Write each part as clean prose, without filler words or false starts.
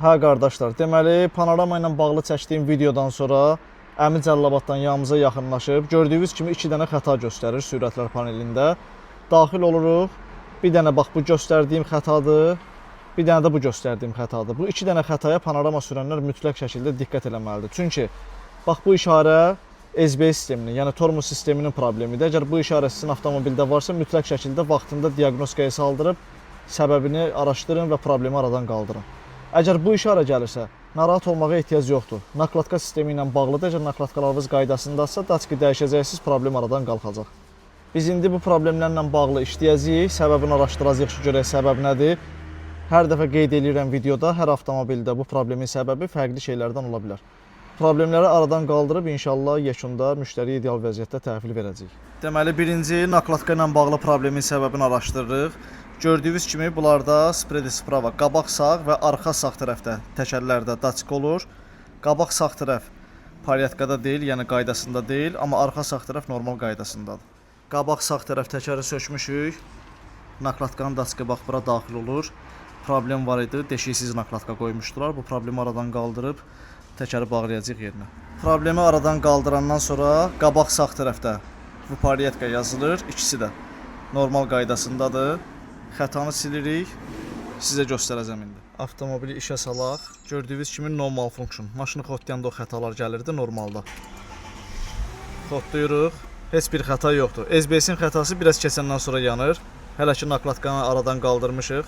Hə qardaşlar, deməli panorama ilə bağlı çəkdiyim videodan sonra Əmi Cəllabaddan yanımıza yaxınlaşıb gördüyünüz kimi 2 dənə xəta göstərir sürətlər panelində. Daxil oluruq. Bir dənə bax bu göstərdiyim xətadır. Bir dənə də bu göstərdiyim xətadır. Bu 2 dənə xətaya panorama sürənlər mütləq şəkildə diqqət etməlidir. Çünki bax bu işarə SBS sisteminin, yəni tormuz sisteminin problemidir. Əgər bu işarə sizin avtomobildə varsa, mütləq şəkildə vaxtında diaqnostikaya saldırıb səbəbini araşdırın və problemi aradan qaldırın. Əgər bu işarə gəlirsə, narahat olmağa ehtiyac yoxdur. Nakladka sistemi ilə bağlıdır. Əgər nakladkalarınız qaydasındadsa, datçiki dəyişəcəksiniz, problem aradan qalxacaq. Biz indi bu problemlərlə bağlı işləyəcəyik, səbəbini araşdıracağıq ki, görək səbəb nədir. Hər dəfə qeyd edirəm videoda, hər avtomobildə bu problemin səbəbi fərqli şeylərdən ola bilər. Problemləri aradan qaldırıb inşallah yekunda müştəriyə ideal vəziyyətdə təhvil verəcəyik. Deməli, birinci nakladka ilə bağlı problemin səbəbini araşdırırıq. Gördüyünüz kimi bunlarda spredi sprava, qabaq sağ və arxa sağ tərəfdə təkərlərdə datçik olur. Qabaq sağ tərəf paryatkada deyil, yəni qaydasında deyil, amma arxa sağ tərəf normal qaydasındadır. Qabaq sağ tərəf təkəri sökmüşük. Nakladkanın datçiki bax bura daxil olur. Problem var idi, deşiksiz nakladka qoymuşdular. Bu problemi aradan qaldırıb təkəri bağlayacaq yerinə. Problemi aradan qaldırandan sonra qabaq sağ tərəfdə bu paryatka yazılır, ikisi də normal qaydasındadır. Xətanı silirik, sizə göstərəcəm indi. Avtomobili işə salaq. Gördüyünüz kimi no malfunction. Maşını xodlayanda o xətalar gəlirdi normalda. Xodlayırıq, heç bir xəta yoxdur. SBS-in xətası biraz keçəndən sonra yanır. Hələ ki nakladkanı aradan qaldırmışıq.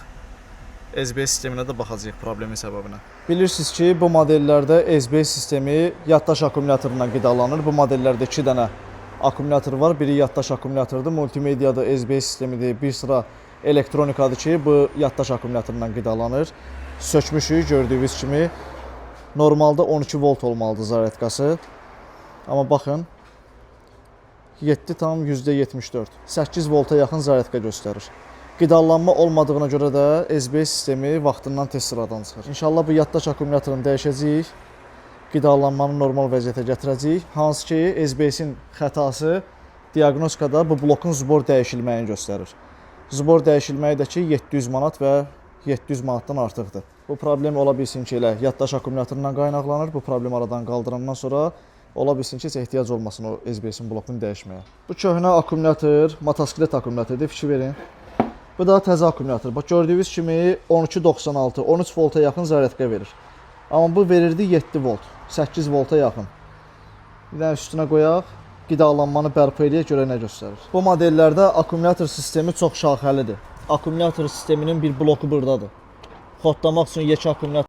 SBS sisteminə də baxacağıq problemin səbəbinə. Bilirsiniz ki, bu modellərdə SBS sistemi yaddaş akkumulyatorundan qidalanır. Bu modellərdə 2 dənə akkumulyator var. Biri yaddaş akkumulyatordur, multimediada SBS sistemidir, bir sıra elektronikadır ki, bu yaddaş akkumulyatorundan qidalanır. Sökmüşük gördüyünüz kimi. Normalda 12 volt olmalıdır zaryadkası. Amma baxın, 7,74. 8 volta yaxın zaryadka göstərir. Qidalanma olmadığına görə də SBS sistemi vaxtından tez sıradan çıxır. İnşallah bu yaddaş akkumulyatorunu dəyişəcəyik. Qidalanmanı normal vəziyyətə gətirəcəyik. Hansı ki, SBS-in xətası diaqnostikada bu blokun zubor dəyişilməyini göstərir. Zubor dəyişilməyi də ki 700 manat və 700 manatdan artıqdır. Bu problem ola bilsin ki, elə yaddaş akkumulyatorundan qaynaqlanır. Bu problemi aradan qaldırandan sonra ola bilsin ki, heç ehtiyac olmasın o SBS-in blokunu dəyişməyə. Bu köhnə akkumulyator, motosiklet akkumulyatordur, fikir verin. Bu da təzə akkumulyator. Bax gördüyünüz kimi 1296, 13 volta yaxın zaryadka verir. Amma bu verirdi 7 volt, 8 volta yaxın. Bir dənə üstünə qoyaq, qidalanmanı bərpa edək, görə nə göstərir. Bu modellərdə akkumulyator sistemi çox şaxəlidir. Akkumulyator sisteminin bir bloku buradadır. Xodlamaq üçün yekə akkumulyator